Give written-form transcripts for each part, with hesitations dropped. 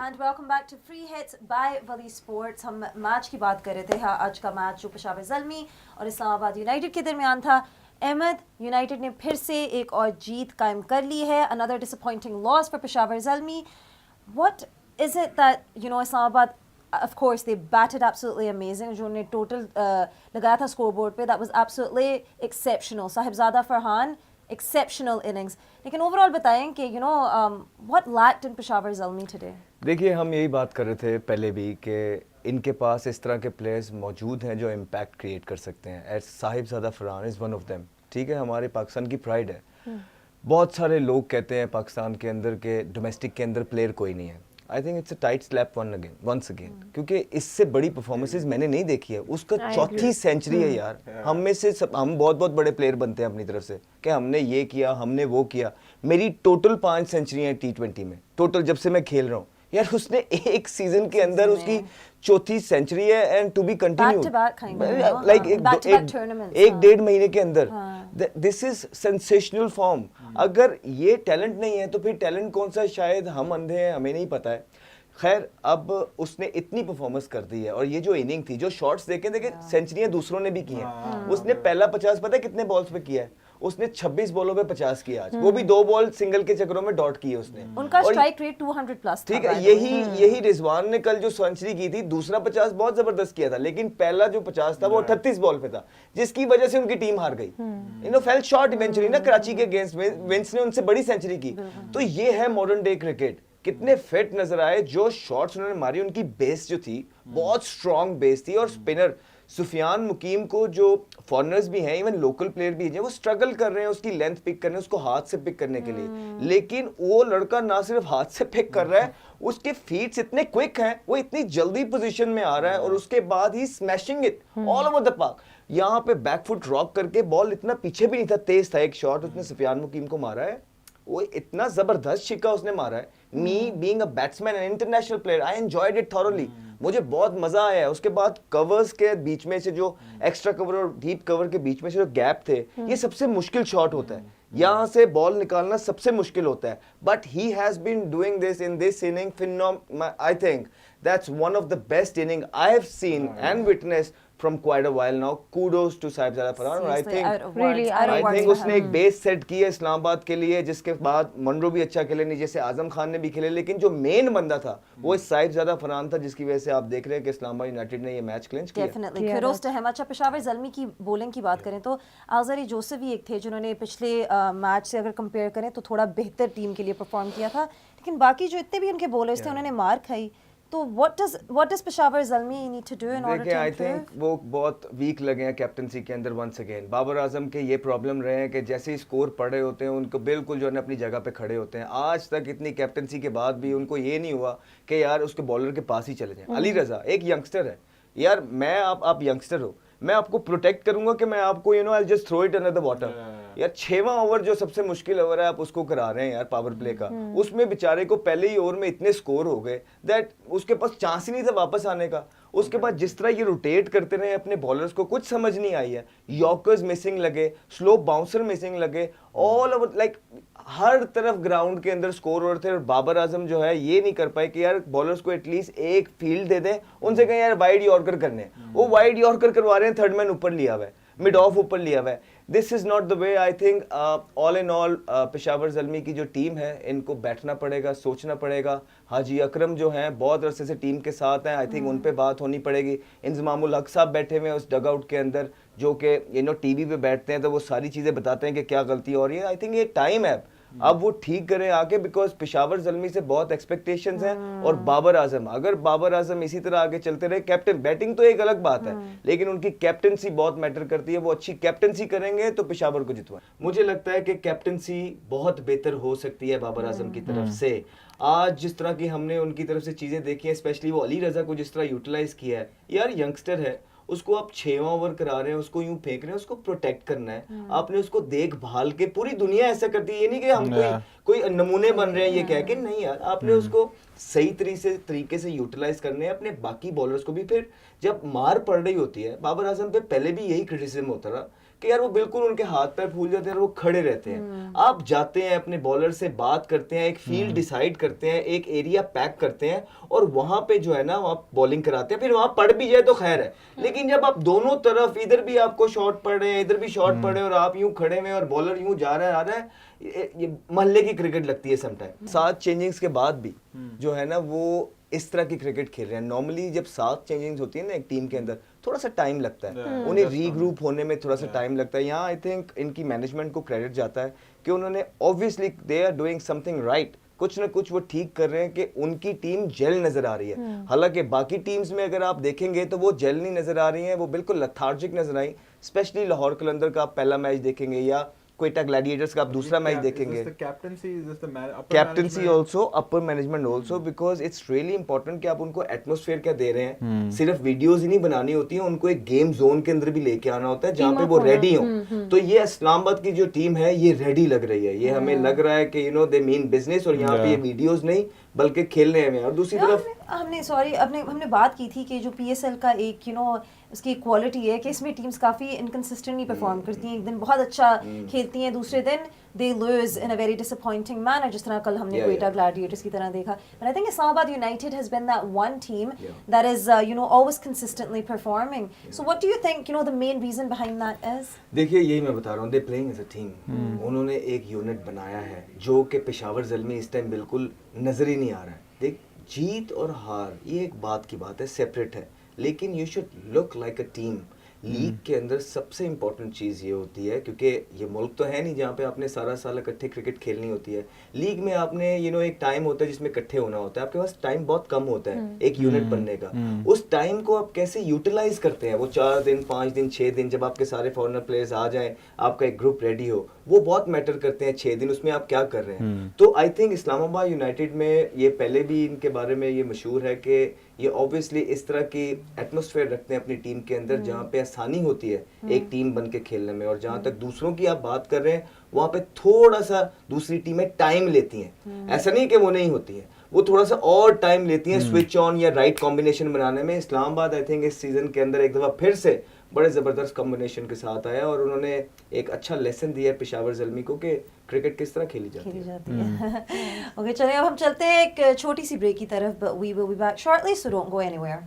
And welcome back to free hits by Wali sports. हम match की बात कर रहे थे। हाँ, आज का मैच जो पेशावर ज़ल्मी और इस्लामाबाद यूनाइटेड के दरमियान था। अहमद, यूनाइटेड ने फिर से एक और जीत कायम कर ली है। Another disappointing loss for Peshawar Zalmi. What is it that Islamabad, of course they batted absolutely amazing, जो उन्होंने टोटल लगाया था स्कोर बोर्ड पे, that was absolutely exceptional. Sahibzada Farhan, exceptional innings. लेकिन ओवरऑल बताएं कि what lacked in Peshawar Zalmi today? देखिए, हम यही बात कर रहे थे पहले भी कि इनके पास इस तरह के प्लेयर्स मौजूद हैं जो इम्पैक्ट क्रिएट कर सकते हैं। As Sahibzada Farhan is one of them. ठीक है, हमारे पाकिस्तान की प्राइड है। बहुत सारे लोग कहते हैं पाकिस्तान के अंदर के डोमेस्टिक के अंदर प्लेयर कोई नहीं है। I think it's a tight slap once again, क्योंकि इससे बड़ी परफॉर्मेंसेस मैंने नहीं देखी है। उसका चौथी सेंचुरी है यार। हम में से हम बहुत बहुत बड़े प्लेयर बनते हैं अपनी तरफ से कि हमने ये किया, हमने वो किया। मेरी टोटल 5 सेंचुरियाँ T20 में टोटल जब से मैं खेल रहा हूँ। यार उसने एक सीजन के अंदर उसकी चौथी सेंचुरी है and to be continue like एक डेढ़ महीने के अंदर। This is sensational form. अगर ये टैलेंट नहीं है तो फिर टैलेंट कौन सा? शायद हम अंधे हैं, हमें नहीं पता है। खैर, अब उसने इतनी परफॉर्मेंस कर दी है और ये जो इनिंग थी, जो शॉट्स देखे सेंचुरियां दूसरों ने भी की हैं। उसने पहला 50 पता है कितने बॉल्स पे किया है? उसने 26 बॉलों पे 50 किया आज। वो भी 2 बॉल सिंगल के चक्करों में डॉट किए उसने। उनका स्ट्राइक रेट 200 प्लस था। ठीक है, यही रिजवान ने कल जो सेंचुरी की थी, दूसरा 50 बहुत जबरदस्त किया था, लेकिन पहला जो 50 था वो 38 बॉल पे था, जिसकी वजह से उनकी टीम हार गई। फेल शॉर्ट इवेंचुअली ना कराची के अगेंस्ट में। विंस ने उनसे बड़ी सेंचुरी की। तो ये है मॉडर्न डे क्रिकेट। कितने फिट नजर आए। जो शॉट्स उन्होंने मारी, उनकी बेस जो थी बहुत स्ट्रॉन्ग बेस थी। और स्पिनर सुफियान मुकीम को, जो फॉरनर्स भी हैं, इवन लोकल प्लेयर भी हैं, वो स्ट्रगल कर रहे हैं उसकी लेंथ पिक करने, उसको हाथ से पिक करने के लिए। लेकिन वो लड़का ना सिर्फ हाथ से पिक कर रहा है, उसके फीट्स इतने क्विक हैं, वो इतनी जल्दी पोजीशन में आ रहा है और उसके बाद ही smashing it all over the park. यहाँ पे बैकफुट ड्रॉप करके बॉल इतना पीछे भी नहीं था, तेज था एक शॉट उसने सुफियान मुकीम को मारा है। वो इतना जबरदस्त छिक्का उसने मारा है। Me being a batsman and international player, I enjoyed it thoroughly. मुझे बहुत मजा आया है। उसके बाद कवर्स के बीच में से जो एक्स्ट्रा कवर और डीप कवर के बीच में से जो गैप थे, ये सबसे मुश्किल शॉट होता है। यहाँ से बॉल निकालना सबसे मुश्किल होता है। But he has been doing this in this inning. I think that's one of the best inning I have seen and witnessed from quite a while now. Kudos to Saibzada Farhan. I think उसने एक base set की है इस्लामाबाद के लिए, जिसके बाद Munro भी अच्छा खेले, नीचे से आजम खान ने भी खेले, लेकिन जो मेन बंदा था वो साहिबजादा फरहान था, जिसकी वजह से आप देख रहे हैं कि इस्लामाबाद यूनाइटेड ने ये मैच क्लिंच किया। Definitely kudos to him. अच्छा, पेशावर ज़ल्मी की बॉलिंग की बात करें तो आज़री जोसेफ भी एक थे जिन्होंने पिछले मैच से अगर कंपेयर करें तो थोड़ा बेहतर टीम के लिए परफॉर्म किया था, लेकिन बाकी जो इतने भी उनके बॉलर्स थे उन्होंने मार खाई। तो what does Peshawar Zalmi need to do in order to I improve? Think वो बहुत वीक लगे हैं कैप्टनसी के अंदर वंस अगेन। बाबर आजम के ये प्रॉब्लम रहे हैं कि जैसे ही स्कोर पड़े होते हैं उनको बिल्कुल जो है अपनी जगह पे खड़े होते हैं। आज तक इतनी कैप्टनसी के बाद भी उनको ये नहीं हुआ कि यार उसके बॉलर के पास ही चले जाएं। अली रजा एक यंगस्टर है यार। मैं आप यंगस्टर हो, मैं आपको प्रोटेक्ट करूंगा कि मैं आपको I just throw it under the water. यार 6वां ओवर जो सबसे मुश्किल ओवर है आप उसको करा रहे हैं यार पावर प्ले का। उसमें बेचारे को पहले ही ओवर में इतने स्कोर हो गए दैट उसके पास चांस ही नहीं था वापस आने का। उसके बाद जिस तरह ये रोटेट करते रहे अपने बॉलर्स को, कुछ समझ नहीं आई है। यॉर्कर्स मिसिंग लगे, स्लो बाउंसर मिसिंग लगे, ऑल ओवर लाइक हर तरफ ग्राउंड के अंदर स्कोर हो रहे थे। और बाबर आजम जो है ये नहीं कर पाए कि यार बॉलर्स को एटलीस्ट एक फील्ड दे दें, उनसे कहें यार वाइड यॉर्कर करने। वो वाइड यॉर्कर करवा रहे हैं, थर्ड मैन ऊपर लिया हुआ है, मिड ऑफ ऊपर लिया हुआ है। This is not the way. I think all in all Peshawar Zalmi की जो टीम है, इनको बैठना पड़ेगा, सोचना पड़ेगा। हाजी अकरम जो हैं बहुत अरसे से टीम के साथ हैं, आई थिंक उन पे बात होनी पड़ेगी। इंजमामुल हक साहब बैठे हुए हैं उस डग आउट के अंदर, जो कि टीवी पे बैठते हैं तो वो सारी चीजें बताते हैं कि क्या गलती हो रही है। आई थिंक ये टाइम है अब वो ठीक करें आके, बिकॉज पेशावर ज़ल्मी से बहुत एक्सपेक्टेशंस हैं। और बाबर आजम, अगर बाबर आजम इसी तरह आगे चलते रहे, कैप्टन बैटिंग तो एक अलग बात है, लेकिन उनकी कैप्टनसी बहुत मैटर करती है। वो अच्छी कैप्टनसी करेंगे तो पेशावर को जितवाएं। मुझे लगता है कि कैप्टनसी बहुत बेहतर हो सकती है बाबर आजम की तरफ से। आज जिस तरह की हमने उनकी तरफ से चीजें देखी हैं, स्पेशली वो अली रजा को जिस तरह यूटिलाइज किया है, यार यंगस्टर है, उसको आप 6वां ओवर करा रहे हैं, उसको यूं फेंक रहे हैं, उसको प्रोटेक्ट करना है। आपने उसको देखभाल के, पूरी दुनिया ऐसा करती है, ये नहीं कि हम कोई नमूने बन रहे हैं ये कह के, नहीं यार, आपने उसको सही तरीके से यूटिलाइज करने हैं। अपने बाकी बॉलर्स को भी फिर जब मार पड़ रही होती है, बाबर आजम पे पहले भी यही क्रिटिसिज्म होता रहा कि यार वो बिल्कुल उनके हाथ पैर फूल जाते हैं और वो खड़े रहते हैं। आप जाते हैं अपने बॉलर से बात करते हैं, एक फील्ड डिसाइड करते हैं, एक एरिया पैक करते हैं और वहां पे जो है ना आप बॉलिंग कराते हैं, फिर वहां पड़ भी जाए तो खैर है, लेकिन जब आप दोनों तरफ इधर भी आपको शॉट पड़ रहे हैं, इधर भी शॉट पड़ रहे हैं और आप यूं खड़े में और बॉलर यूं जा रहा है आ रहा है, ये मोहल्ले की क्रिकेट लगती है समटाइम। 7 चेंजिंग्स के बाद भी जो है ना वो इस तरह की क्रिकेट खेल रहे हैं। नॉर्मली जब 7 चेंजिंग्स होती है ना एक टीम के अंदर, थोड़ा सा टाइम लगता है, उन्हें रीग्रुप होने में थोड़ा सा टाइम लगता है। यहाँ आई थिंक इनकी मैनेजमेंट को क्रेडिट जाता है कि उन्होंने obviously they are doing something right, कुछ ना कुछ वो ठीक कर रहे हैं कि उनकी टीम जेल नजर आ रही है। हालांकि बाकी टीम्स में अगर आप देखेंगे तो वो जेल नहीं नजर आ रही हैं, वो बिल्कुल लथार्जिक नजर आई। स्पेशली लाहौर कलंदर का आप पहला मैच देखेंगे या क्वेटा ग्लैडिएटर्स का आप दूसरा मैच देखेंगे। Captaincy also, upper management also, because it's really important कि आप उनको एटमोस्फेयर क्या दे रहे हैं। सिर्फ वीडियोस ही नहीं बनानी होती है, उनको एक गेम जोन के अंदर भी लेके आना होता है जहाँ पे वो रेडी हो। तो ये इस्लामाबाद की जो टीम है ये रेडी लग रही है, ये हमें लग रहा है कि you know they mean business, और यहाँ पे ये वीडियोस नहीं बल्कि खेलने में। और दूसरी तरफ हमने बात की थी कि जो पीएसएल का एक उसकी क्वालिटी है कि इसमें टीम्स काफ़ी इनकंसिस्टेंटली परफॉर्म करती हैं, एक दिन बहुत अच्छा खेलती हैं, दूसरे दिन they lose in a very disappointing manner, जिस तरह कल हमने क्वेटा ग्लैडिएटर्स की तरह देखा। And I think Islamabad united has been that one team that is always consistently performing. So what do you think the main reason behind that is? देखिए यही मैं बता रहा हूँ, they playing as a team. उन्होंने एक यूनिट बनाया है जो कि पेशावर ज़ल्मी इस टाइम बिल्कुल नजर ही नहीं आ रहा है। देख, जीत और हार ये एक बात की बात है, सेपरेट है, लेकिन you should look like a team. League के अंदर सबसे इंपॉर्टेंट चीज़ ये होती है, क्योंकि ये मुल्क तो है नहीं जहाँ पे आपने सारा साल इकट्ठे क्रिकेट खेलनी होती है। लीग में आपने एक टाइम होता है जिसमें इकट्ठे होना होता है, आपके पास टाइम बहुत कम होता है एक यूनिट बनने का। उस टाइम को आप कैसे यूटिलाइज करते हैं, वो 4 दिन 5 दिन 6 दिन जब आपके सारे फॉरेनर प्लेयर्स आ जाएं, आपका एक ग्रुप रेडी हो, वो बहुत मैटर करते हैं। 6 दिन उसमें आप क्या कर रहे हैं। तो आई थिंक इस्लामाबाद यूनाइटेड में ये पहले भी इनके बारे में ये मशहूर है कि ये ऑब्वियसली इस तरह की एटमॉस्फेयर रखते हैं अपनी टीम के अंदर जहाँ पे आसानी होती है एक टीम बन के खेलने में। और जहाँ तक दूसरों की आप बात कर रहे हैं, वहाँ पे थोड़ा सा दूसरी टीमें टाइम लेती हैं। ऐसा नहीं कि वो नहीं होती है, वो थोड़ा सा और टाइम लेती हैं स्विच ऑन या राइट कॉम्बिनेशन बनाने में। इस्लामाबाद आई थिंक इस सीजन के अंदर एक दफ़ा फिर से बड़े ज़बरदस्त कॉम्बिनेशन के साथ आया और उन्होंने एक अच्छा लेसन दिया है पेशावर ज़ल्मी को कि क्रिकेट किस तरह खेली जाती है। ओके, चलिए अब हम चलते हैं एक छोटी सी ब्रेक की तरफ, but we will be back shortly, so don't go anywhere.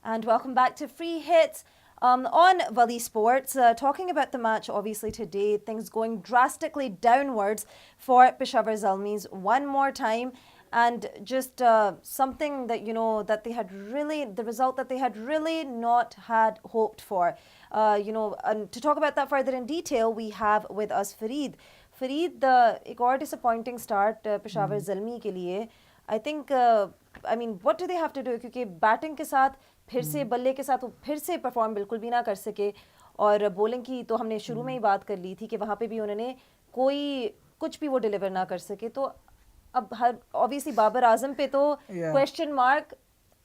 And welcome back to Free Hits on Valley Sports. Talking about the match, obviously today, things going drastically downwards for Peshawar Zalmis one more time. And just something that that they had really, the result that they had really not had hoped for. And to talk about that further in detail, we have with us Fareed. Fareed, एक और disappointing start Peshawar Zalmi के लिए. I think, I mean, what do they have to do? क्योंकि batting के साथ फिर से बल्ले के साथ वो फिर से परफॉर्म बिल्कुल भी ना कर सके, और बॉलिंग की तो हमने शुरू में ही बात कर ली थी कि वहाँ पे भी उन्होंने कुछ भी वो डिलीवर ना कर सके। तो अब हर ऑब्वियसली बाबर आजम पे तो क्वेश्चन मार्क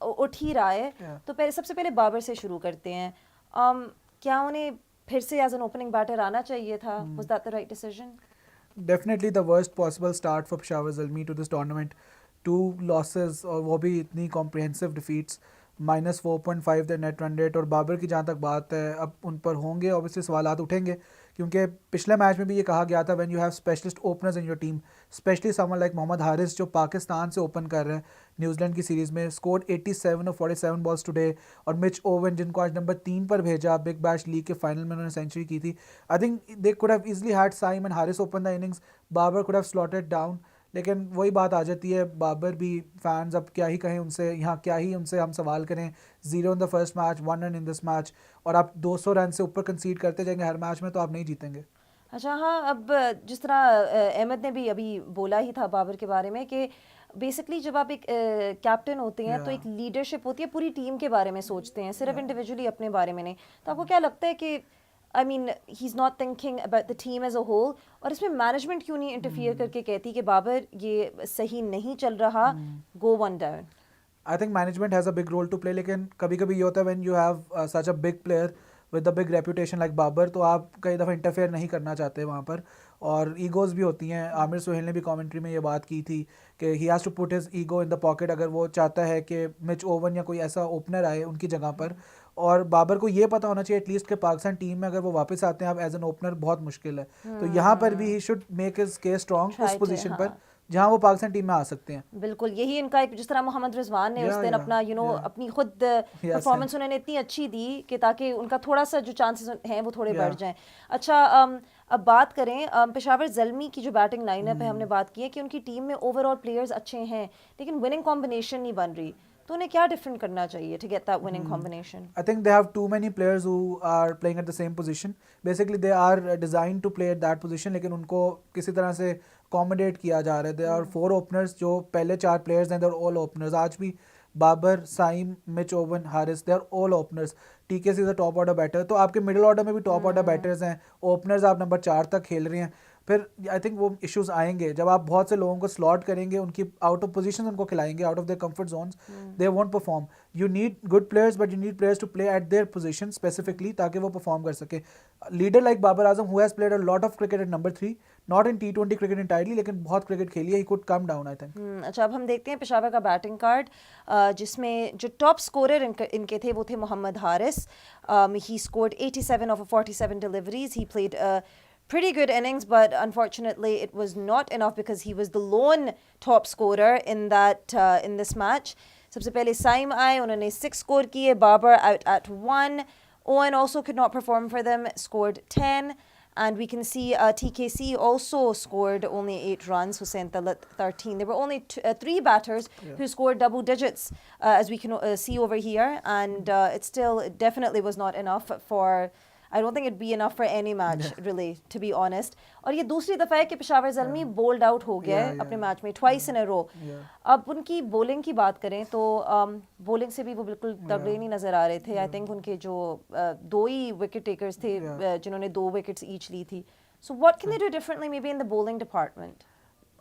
उठ ही रहा है। तो सबसे पहले बाबर से शुरू करते हैं। क्या उन्हें फिर से एज एन ओपनिंग बैटर आना चाहिए था? Was that the right decision? Definitely the worst possible start for Peshawar Zalmi to this tournament. 2 losses और वो भी इतनी comprehensive defeats, -4.5 the net run rate। और बाबर की जहाँ तक बात है, अब उन पर होंगे ऑब्वियसली सवालात उठेंगे, क्योंकि पिछले मैच में भी ये कहा गया था when you have specialist openers in your team, specially someone like Mohammad Haris जो पाकिस्तान से ओपन कर रहे हैं न्यूजीलैंड की सीरीज़ में, स्कोर्ड 87 और 47 बॉल्स टुडे। और मिच ओवन जिनको आज नंबर 3 पर भेजा बिग बैश लीग के फाइनल में, उन्होंने सेंचुरी की थी। I think they could have easily had Saim and Haris open the innings, Babar could have slotted down. लेकिन वही बात आ जाती है, बाबर भी फैंस अब क्या ही कहें उनसे, यहाँ क्या ही उनसे हम सवाल करें। 0 in the first match, 1 run in this match, और आप 200 रन से ऊपर कंसीड करते जाएंगे हर मैच में तो आप नहीं जीतेंगे। अच्छा, हाँ, अब जिस तरह अहमद ने भी अभी बोला ही था बाबर के बारे में कि बेसिकली जब आप एक कैप्टन होते हैं तो एक लीडरशिप होती है, पूरी टीम के बारे में सोचते हैं, सिर्फ इंडिविजुअली अपने बारे में नहीं। तो आपको क्या लगता है कि I mean he is not thinking about the team as a whole, और इसमें मैनेजमेंट क्यों नहीं इंटरफियर करके कहती कि बाबर ये सही नहीं चल रहा, go one down? I think management has a big role to play, लेकिन कभी कभी ये होता है when you have such a big player with the big reputation like Babar, तो आप कई दफ़ा इंटरफेयर नहीं करना चाहते वहाँ पर, और ईगोज़ भी होती हैं। आमिर सुहेल ने भी कमेंट्री में ये बात की थी कि he has to put his ego in the pocket, अगर वो चाहता है कि मिच ओवन या कोई ऐसा ओपनर आए उनकी जगह पर, और बाबर को ये पता होना चाहिए एटलीस्ट कि पाकिस्तान टीम में अगर वो वापस आते हैं अब एज एन ओपनर बहुत मुश्किल है, तो यहाँ पर भी he should make his case strong Try उस to, पोजीशन पर हाँ। जहाँ वो पाकिस्तान टीम में आ सकते हैं। बिल्कुल यही इनका एक, जिस तरह मोहम्मद रिजवान ने उस दिन अपना अपनी खुद परफॉर्मेंस उन्होंने इतनी अच्छी दी कि ताकि उनका थोड़ा सा जो चांसेस हैं वो थोड़े बढ़ जाएं। अच्छा अब बात करें पेशावर ज़ल्मी की जो बैटिंग लाइनअप है, हमने बात की है कि उनकी टीम में ओवरऑल प्लेयर्स अच्छे हैं लेकिन विनिंग कॉम्बिनेशन नहीं बन रही, तो उन्हें क्या डिफरेंट करना चाहिए to get that winning combination? I think they have too many players who are playing at the same position. Basically, they are designed to play at that position, लेकिन उनको किसी तरह से accommodate किया जा रहा है. There are 4 openers जो पहले 4 players हैं, they're all openers. आज भी Babar, Saim, Mitch Owen, Haris, they are all openers. TKC is a top order batter. तो आपके middle order में भी top order batters हैं. Openers आप नंबर 4 तक खेल रहे हैं. फिर आई थिंक वो इश्यूज आएंगे जब आप बहुत से लोगों को स्लॉट करेंगे, उनकी आउट ऑफ पोजीशन उनको खिलाएंगे, out of their comfort zones, they won't perform. You need good players but you need players to play at their position specifically ताकि वो परफॉर्म कर सके. Leader like Babar Azam who has played a lot of cricket at number 3, not in T20 cricket entirely, लेकिन बहुत cricket खेली है, he could come down I think. अच्छा अब हम देखते हैं पेशावर का बैटिंग कार्ड जिसमें जो टॉप स्कोरर इनके थे वो थे Mohammad Haris. He scored 87 of 47 deliveries. He played pretty good innings, but unfortunately it was not enough because he was the lone top scorer in this match. सबसे पहले साइम आए, उन्होंने 6 स्कोर किए. Babar out at 1. Owen also could not perform for them, scored 10. And we can see TKC also scored only 8 runs, Hussein Talat 13. There were only 3 batters who scored double digits, as we can see over here, and it still definitely was not enough for, I don't think it'd be enough for any match really, to be honest. और ये दूसरी दफ़ा है कि Peshawar Zalmi bold out हो गया है अपने मैच में twice in a row. अब उनकी बॉलिंग की बात करें तो बॉलिंग से भी वो बिल्कुल तगड़े नहीं नज़र आ रहे थे. आई थिंक उनके जो 2 ही विकेट टेकर्स थे जिन्होंने 2 विकेट्स ईच ली थी. So what can they do differently maybe in the bowling department?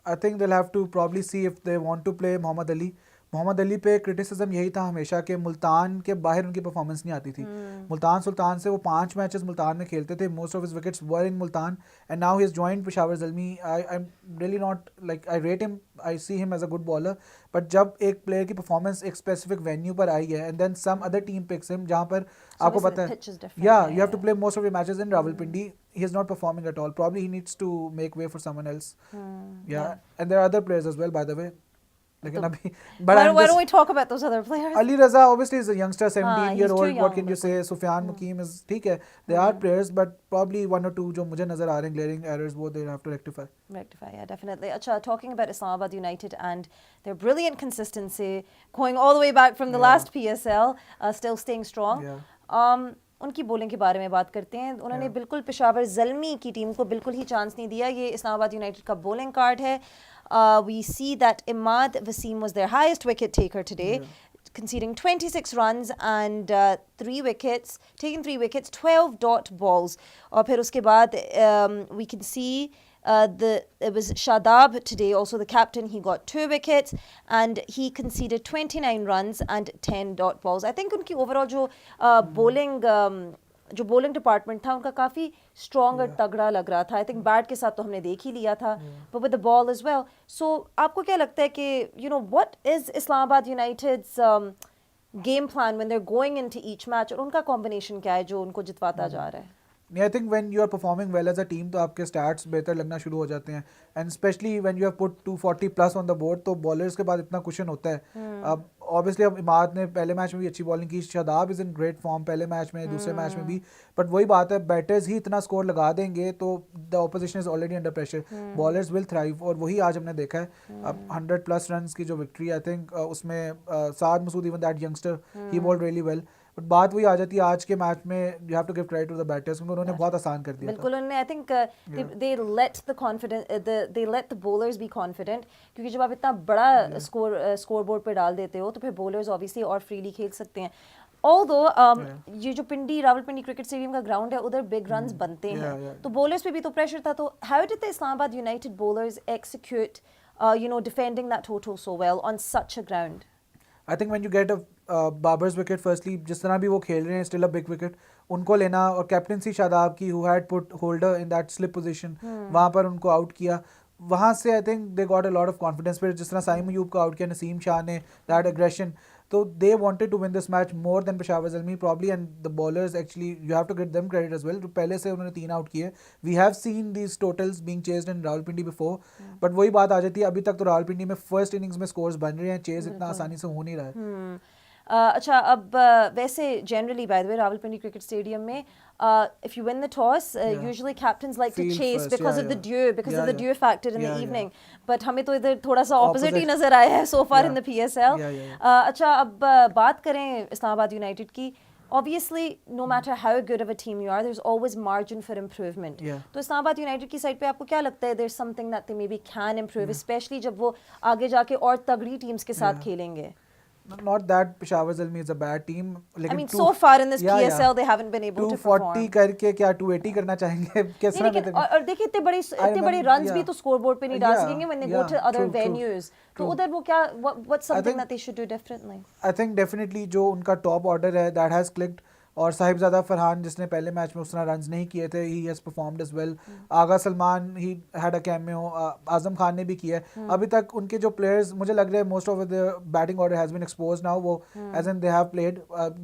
I think they'll have to probably see if they want to play Mohammad Ali. Mohammad Ali पे क्रिटिसिज्म यही था हमेशा कि मुल्तान के बाहर उनकी परफॉर्मेंस नहीं आती थी. मुल्तान सुल्तान से वो 5 मैचेस मुल्तान में खेलते थे. Most of his wickets were in Multan and now he has joined Peshawar Zalmi. I am really not like, I rate him, I see him as a good bowler, but जब एक प्लेयर की परफॉर्मेंस एक स्पेसिफिक वेन्यू पर आई है and then some other team picks him जहाँ पर आपको पता है या you have to play most of your matches in Rawalpindi, he is not performing at all. Probably he needs to make way for someone else. And there are other players as well, by the way. लेकिन अभी why don't we talk about those other players? Ali Raza obviously is a youngster, 17-year-old. he's too What can you young, say? Sufyan Mukim is ठीक है. There are players, but probably 1 or 2 जो मुझे नजर आ रहे हैं glaring errors, वो they have to rectify. Rectify, yeah, definitely. Acha, talking about Islamabad United and their brilliant consistency, going all the way back from the last PSL, still staying strong. उनकी bowling के बारे में बात करते हैं. उन्होंने बिल्कुल पेशावर ज़ल्मी की टीम को बिल्कुल ही चांस नहीं दिया. ये इस्लामाबाद यूनाइटेड का बॉलिंग कार्ड है. We see that Imad Wasim was their highest wicket taker today, conceding 26 runs and 3 wickets, taking 3 wickets, 12 dot balls. और फिर उसके बाद we can see it was Shadab today, also the captain. He got 2 wickets and he conceded 29 runs and 10 dot balls. I think उनकी overall जो bowling department था उनका काफ़ी strong और तगड़ा लग रहा था. I think bat के साथ तो हमने देख ही लिया था, but with the ball as well. So आपको क्या लगता है कि what is Islamabad United's game plan when they're going into each match, और उनका combination क्या है जो उनको जितवाता जा रहा है? I think when you are performing well as a team तो आपके stats बेहतर लगना शुरू हो जाते हैं, and especially when you have put 240 plus on the board तो bowlers के बाद इतना cushion होता है. अब obviously अब इमाद ने पहले मैच में भी अच्छी बॉलिंग की, Shadab is in great form पहले मैच में, दूसरे मैच में भी, बट वही बात है बैटर्स ही इतना स्कोर लगा देंगे तो the opposition is already under pressure, bowlers will thrive, और वही आज हमने देखा है. अब 100+ रन्स की जो विक्ट्री आई थिंक उसमें Saad Masood even that youngster he bowled really well, but बात वही आ जाती है आज के मैच में you have to give credit to the batters क्योंकि उन्होंने बहुत आसान कर दिया. बिल्कुल उन्होंने I think they let the confident they let the bowlers be confident, क्योंकि जब आप इतना बड़ा स्कोर बोर्ड पे डाल देते हो तो फिर बॉलर्स ऑब्वियसली और फ्रीली खेल सकते हैं. ऑल्दो ये जो रावलपिंडी क्रिकेट स्टेडियम का ग्राउंड है उधर बिग रन्स बनते हैं तो बॉलर्स पे भी तो प्रेशर था. तो how did the Islamabad United bowlers execute defending that total so well on such a ground? I think when you get a Babar's wicket, firstly जिस तरह भी वो खेल रहे हैं स्टिल अ बिग विकेट, उनको लेना, और कैप्टनसी शादाब की who had put holder in that slip position, वहाँ पर उनको आउट किया, वहाँ से आई think they got a lot of confidence. फिर जिस तरह साइम अयूब को आउट किया, नसीम शाह ने, that aggression, So they wanted to win this match more than Peshawar Zalmi probably, and the bowlers actually, you have to give them credit as well. तो पहले से उन्होंने 3 आउट किए. We have seen these totals being chased in Rawalpindi before, but वही बात आ जाती है, अभी तक तो रावलपिंडी में फर्स्ट इनिंग्स में स्कोर्स बन रहे हैं, चेज इतना आसानी से हो नहीं रहा है. अच्छा अब वैसे generally by the way Rawalpindi cricket stadium में if you win the toss usually captains like to Field chase first, because yeah, of the yeah. dew because of the dew factor in the Yeah, evening but हमें तो इधर थोड़ा सा opposite ही Opposite. नजर आया है so far in Yeah. the PSL. Yeah. अच्छा अब बात करें इस्लामाबाद यूनाइटेड की. Obviously, no matter how good of a team you are, there's always margin for improvement. Yeah. तो इस्लामाबाद यूनाइटेड की साइड पे आपको क्या लगता है there's something that they maybe can improve, especially जब वो आगे जाके और तगड़ी टीम्स के साथ खेलेंगे? Not that Peshawar Zalmi is a bad team. I mean, so far in this PSL, they haven't been able to perform. 240 करके क्या 280 करना चाहेंगे? किस नहीं, तरह लेकिन और देखिए इतने बड़े रन्स भी तो स्कोर बोर्ड पे नहीं डाल सकेंगे when they go to other venues. तो उधर वो क्या what's something that they should do differently? I think definitely जो उनका टॉप ऑर्डर है that has clicked. और साहिबजादा फरहान जिसने पहले मैच में उस तरह रन्स नहीं किए थे, he has performed as well. Agha Salman he had a cameo. Azam Khan ने भी किया है. अभी तक उनके जो प्लेयर्स मुझे लग रहा है most of the batting order has been exposed now. वो as an they have played.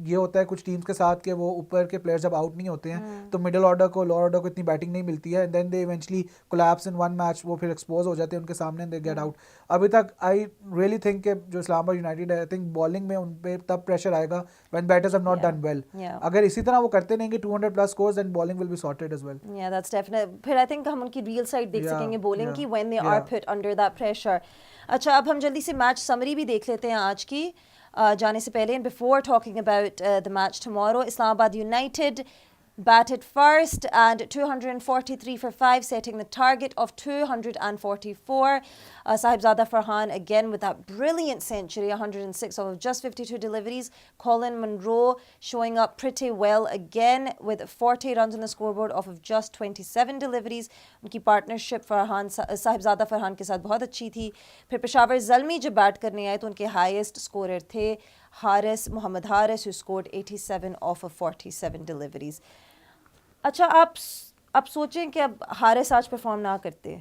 ये होता है कुछ टीम्स के साथ कि वो ऊपर के प्लेयर्स जब आउट नहीं होते हैं तो मिडिल ऑर्डर को लोअर ऑर्डर को इतनी बैटिंग नहीं मिलती है. Then they eventually collapse in one match. वो फिर एक्सपोज हो जाते हैं उनके सामने, दे गेट आउट. अभी तक आई रियली थिंक कि जो इस्लामाबाद यूनाइटेड है, आई थिंक बॉलिंग में उन पे तब प्रेशर आएगा when batters have not done well. अगर इसी तरह वो करते रहेंगे 200 plus scores and bowling will be sorted as well. Yeah, that's definite. फिर आई थिंक हम उनकी रियल साइड देख सकेंगे बॉलिंग की when they are put under that pressure. अच्छा अब हम जल्दी से मैच समरी भी देख लेते हैं आज की जाने से पहले. And before talking about the match tomorrow, Islamabad United batted first and 243 for 5, setting the target of 244. Sahibzada Farhan again with that brilliant century, 106 of just 52 deliveries. Colin Munro showing up pretty well again with 40 runs on the scoreboard off of just 27 deliveries. उनकी partnership Sahibzada Farhan के साथ बहुत अच्छी थी. फिर पेशावर जल्मी जब bat करने आए तो उनके हाईएस्ट स्कोरर थे Mohammad Haris who scored 87 off of 47 deliveries. अच्छा आप सोचें कि अब हारिस आज परफॉर्म ना करते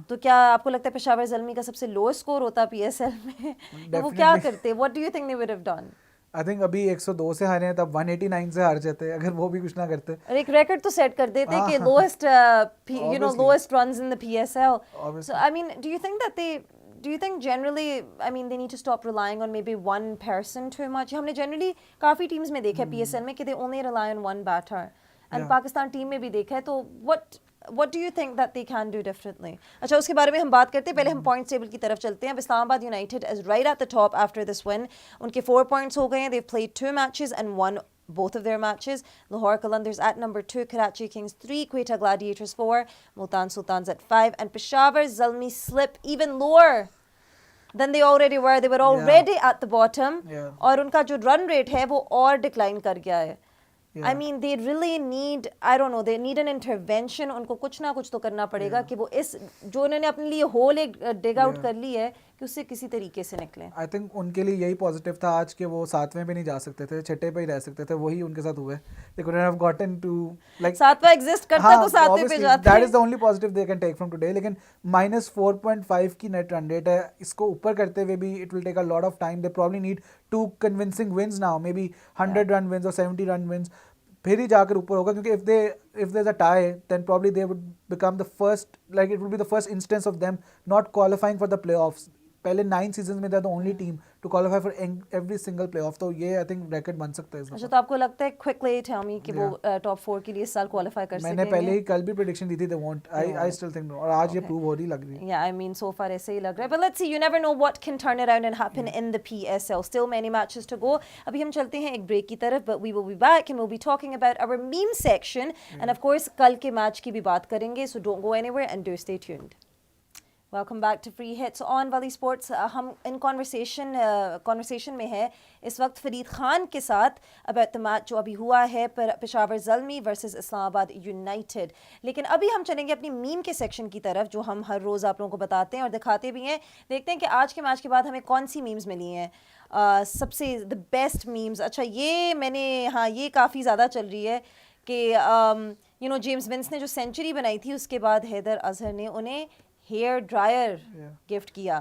तो क्या आपको लगता है पेशावर जल्मी का सबसे लो स्कोर होता पीएसएल में? तो वो क्या करते? What do you think they would have done? I think अभी 102 से हारे हैं तब 189 से हार जाते अगर वो भी कुछ ना करते. और एक रिकॉर्ड तो सेट कर देते कि lowest lowest runs in the PSL. So I mean do you think generally, I mean, they need to stop relying on maybe one person too much? हमने generally काफ़ी teams में देखा है PSL में कि they only rely on one batter. And Pakistan team में भी देखा है. तो what do you think that they can do differently? अच्छा उसके बारे में हम बात करते हैं. पहले हम पॉइंट्स टेबल की तरफ चलते हैं. Islamabad United is right at the top after this win. उनके 4 points हो गए हैं. They've played 2 matches and won both of their matches. Lahore Qalandars at number 2, Karachi Kings 3, Quetta Gladiators 4, Multan Sultans at 5, and Peshawar Zalmi slip even lower than they already were. They were already at the bottom. और उनका जो run rate है वो और decline कर गया है. I mean, they really need, I don't know, they need an intervention. उनको कुछ ना कुछ तो करना पड़ेगा कि वो इस जो उन्होंने अपने लिए होल एक डिग आउट कर ली है कि उससे किसी तरीके से निकले. आई थिंक उनके लिए यही पॉजिटिव था आज के वो 7वें पे नहीं जा सकते थे, 6ठे पे ही रह सकते थे. वही उनके साथ हुए. They couldn't have gotten to like 7वां एग्जिस्ट करता तो 7वें पे जाते. That is the only positive they can take from today. लेकिन -4.5 की नेट रन रेट है. इसको ऊपर करते हुए भी it will take a lot of time. They probably need 2 convincing wins now, maybe 100 run wins or 70 run wins. फिर ही जाकर ऊपर होगा क्योंकि if there's a tie then probably they would become the first, like it would be the first instance of them not qualifying for the playoffs. पहले 9 season में they are the only team to qualify for every single playoff. तो ये I think racket बन सकता है. अच्छा तो आपको लगता है क्विकली टेल मी कि वो टॉप 4 के लिए इस साल क्वालीफाई कर सकेंगे? मैंने पहले ही कल भी प्रेडिक्शन दी थी they won't. I still think no. और आज ये प्रूव हो रही लग रही है. Yeah, I mean so far ऐसे ही लग रहा है. But let's see, you never know what can turn around and happen in the PSL. Still many matches to go. अभी हम चलते हैं एक ब्रेक की तरफ, but we will be back and we'll be talking about our meme section and of course कल के match की भी बात करेंगे. So don't go anywhere and do stay tuned. Welcome back to Free Hits on Valley Sports. हम इन conversation में है इस वक्त फरीद खान के साथ about the match जो अभी हुआ है पेशावर ज़ल्मी versus इस्लामाबाद यूनाइटेड. लेकिन अभी हम चलेंगे अपनी मीम के सेक्शन की तरफ जो हम हर रोज़ आप लोगों को बताते हैं और दिखाते भी हैं. देखते हैं कि आज के मैच के बाद हमें कौन सी मीम्स मिली हैं. सबसे द बेस्ट मीम्स. अच्छा ये मैंने ये काफ़ी ज़्यादा चल रही है कि जेम्स विंस ने जो सेंचुरी बनाई थी उसके बाद हैदर अजहर ने उन्हें हेयर ड्रायर गिफ्ट किया.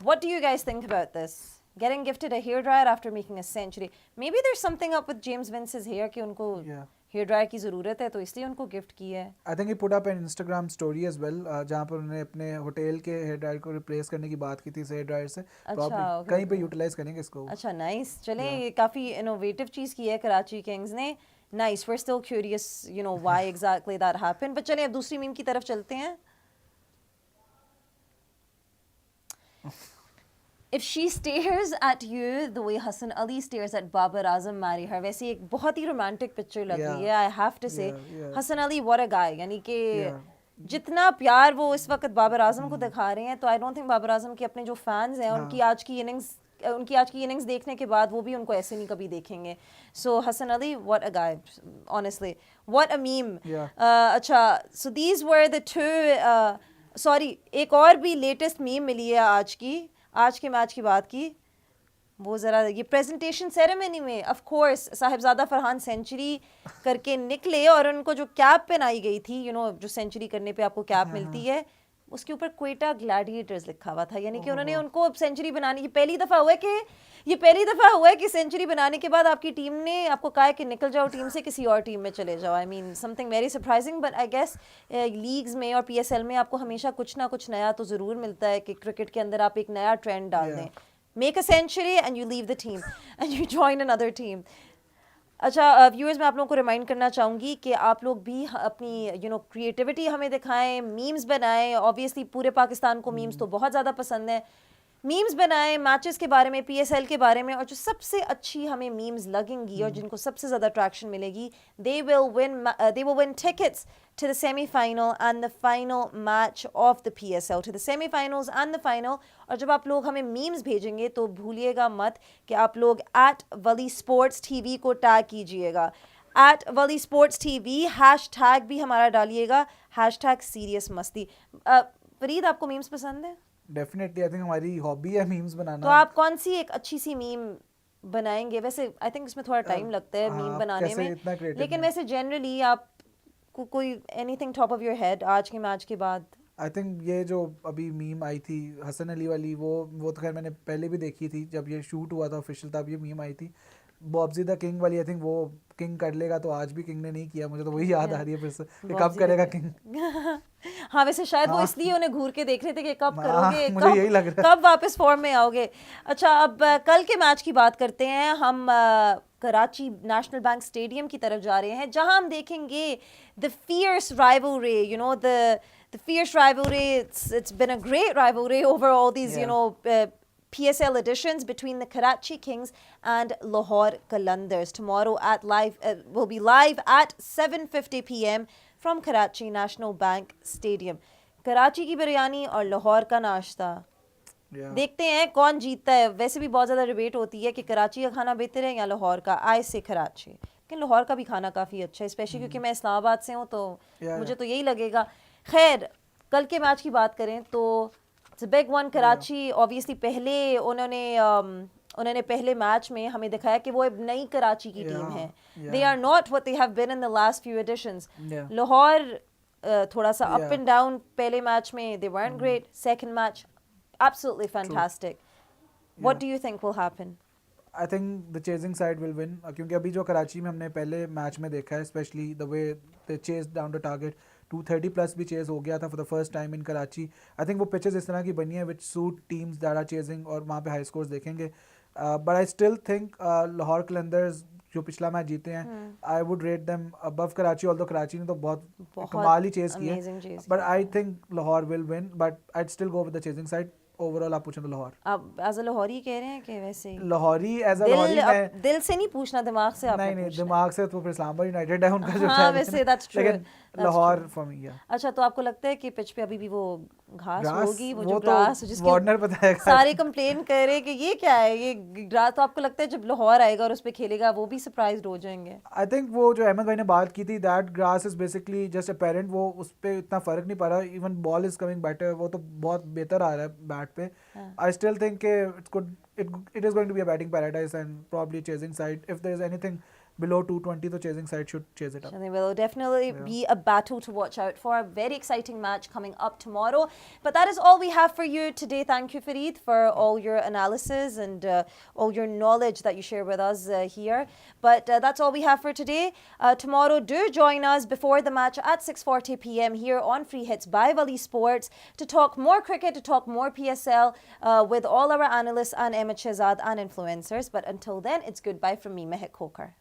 What do you guys think about this? getting gifted a hair dryer after making a century. Maybe there's something up with James Vince's hair कि उनको Yeah. hair dryer की ज़रूरत है तो इसलिए उनको gift की है. I think he put up an Instagram story as well जहाँ पर उन्होंने अपने होटल के हेयर ड्रायर को रिप्लेस करने की बात की थी इस हेयर ड्रायर से. Probably okay, कहीं पे okay. यूटिलाइज करेंगे इसको. अच्छा nice. चलें ये काफ़ी innovative चीज़ की है कराची किंग्स ने. Nice. We're still curious, you know, why exactly that happened. But चलें अब दूसरी मीम की तरफ चलते हैं. If she stares at you the way Hassan Ali stares at Babar Azam, marry her. वैसे एक बहुत ही romantic picture लग रही है. I have to say, Yeah. Hassan Ali, what a guy. यानी कि Yeah. जितना प्यार वो इस वक्त बाबर आजम को दिखा रहे हैं, तो I don't think Babar Azam के अपने जो फैंस हैं उनकी आज की इनिंग्स देखने के बाद वो भी उनको ऐसे नहीं कभी देखेंगे. So Hasan Ali, what a guy, honestly, what a meme. अच्छा, so these were the two, sorry, एक और भी लेटेस्ट मीम मिली है आज के मैच की बात की. वो ज़रा ये प्रेजेंटेशन सेरेमनी में of course Sahibzada Farhan century करके निकले और उनको जो कैप पहनाई गई थी, यू नो, जो सेंचुरी करने पे आपको कैप मिलती है, उसके ऊपर क्वेटा ग्लैडिएटर्स लिखा हुआ था. यानी कि उन्होंने उनको सेंचुरी बनाने की पहली दफ़ा हुआ है कि सेंचुरी बनाने के बाद आपकी टीम ने आपको कहा है कि निकल जाओ टीम से, किसी और टीम में चले जाओ. I mean something very surprising. But I guess leagues में और PSL में आपको हमेशा कुछ ना कुछ नया तो ज़रूर मिलता है कि क्रिकेट के अंदर आप एक नया ट्रेंड डाल दें. Make a century and you leave the team and you join another team. अच्छा व्यूअर्स, मैं आप लोगों को रिमाइंड करना चाहूँगी कि आप लोग भी अपनी क्रिएटिविटी हमें दिखाएं, मीम्स बनाएं. ऑब्वियसली पूरे पाकिस्तान को मीम्स तो बहुत ज़्यादा पसंद है. मीम्स बनाएं मैचेस के बारे में, PSL के बारे में, और जो सबसे अच्छी हमें मीम्स लगेंगी और जिनको सबसे ज़्यादा अट्रैक्शन मिलेगी, they will win tickets to the semi-final and the final match of the PSL, to the semi-finals and the final. और जब आप लोग हमें मीम्स भेजेंगे तो भूलिएगा मत कि आप लोग @ValiSportsTV को टैग कीजिएगा. @ValiSportsTV हैशटैग भी हमारा डालिएगा, #serious मस्ती. फरीद, आपको मीम्स पसंद है? डेफिनेटली, आई थिंक हमारी हॉबी है मीम्स बनाना. तो आप कौन सी एक अच्छी सी मीम बनाएंगे? वैसे आई थिंक इसमें थोड़ा टाइम लगता है मीम बनाने में, लेकिन वैसे जनरली आप कोई anything top of your head आज के मैच के बाद? आई थिंक ये जो अभी मीम आई थी हसन अली वाली, वो तो खैर मैंने पहले भी देखी थी जब ये शूट हुआ था ऑफिशियल, तब ये मीम आई थी. बॉब्जी द किंग वाली, आई थिंक वो किंग कर लेगा, तो आज भी किंग ने नहीं किया. मुझे तो वही याद आ रही है फिर से कि कब करेगा किंग. हाँ, वैसे शायद वो इसलिए उन्हें घूर के देख रहे थे कि कब करोगे, मुझे यही लग रहा है. कब वापस फॉर्म में आओगे. अच्छा, अब कल के मैच की बात करते हैं. हम कराची नेशनल बैंक स्टेडियम की तरफ जा रहे हैं, जहां हम देखेंगे the fierce rivalry, you know, the fierce rivalry. It's been a great rivalry over all these, you know, PSL editions between the Karachi Kings and Lahore Qalandars. Tomorrow will be live at 7:50 p.m. from Karachi National Bank Stadium. Karachi की बिरयानी और लाहौर का नाश्ता. देखते हैं कौन जीतता है. वैसे भी बहुत ज़्यादा डिबेट होती है कि कराची का खाना बेहतर है या लाहौर का. आई से कराची, लेकिन लाहौर का भी खाना काफ़ी अच्छा है, स्पेशली क्योंकि मैं इस्लामाबाद से हूँ, तो मुझे तो यही लगेगा. खैर, कल के मैच की बात करें तो it's a big one. Karachi obviously उन्होंने पहले मैच में हमें दिखाया कि वो एक नई कराची की टीम है. They are not what they have been in the last few editions. Lahore थोड़ा सा अप एंड डाउन. पहले मैच में they weren't great. Second match absolutely fantastic. What do you think will happen? I think the chasing side will win, क्योंकि अभी जो कराची में हमने पहले मैच में देखा है, specially the way they chase down the target, 230 plus भी चेज हो गया था for the first time in Karachi. I think वो पिचेस इस तरह की बनी है which suit teams that are chasing, और वहाँ पे हाई स्कोर्स देखेंगे. But I still think Lahore Qalandars जो पिछला मैच जीते हैं, I would rate them above Karachi, although Karachi ने तो बहुत कमाल ही चेज किया, but I think Lahore will win. But I still go with the chasing side. Overall आप पूछें तो लाहौर. आप एज अ लाहौरी कह रहे हैं कि वैसे ही लाहौरी एज अ लाहौरी दिल से नहीं पूछना, दिमाग से आपको नहीं दिमाग से तो फिर इस्लामाबाद यूनाइटेड है उनका जो. हाँ, वैसे दैट्स ट्रू. लेकिन लाहौर फॉर मी. अच्छा, तो आपको लगता है कि पिच पे अभी भी वो घास होगी, वो जो तो ग्रास जिसकी वार्नर बताएगा, सारे कंप्लेन कर रहे हैं कि ये क्या है ये ग्रास. तो आपको लगता है जब लाहौर आएगा और उस पे खेलेगा वो भी सरप्राइज्ड हो जाएंगे? आई थिंक वो जो अहमद भाई ने बात की थी, that grass is basically just apparent. वो उस पे इतना फर्क नहीं पड़ रहा. Even ball is coming better, वो तो बहुत बेहतर आ रहा है बैट पे. आई still think it is going to be a batting paradise and probably chasing side. If there is anything below 220 the chasing side should chase it up. And there will definitely be a battle to watch out for. A very exciting match coming up tomorrow. But that is all we have for you today. Thank you, Fareed, for all your analysis and all your knowledge that you share with us here. But that's all we have for today. Tomorrow, do join us before the match at 6:40 p.m. here on Free Hits by Wali Sports to talk more cricket, to talk more PSL with all our analysts and Ahmed Shehzad and influencers. But until then, it's goodbye from me, Mehak Kokar.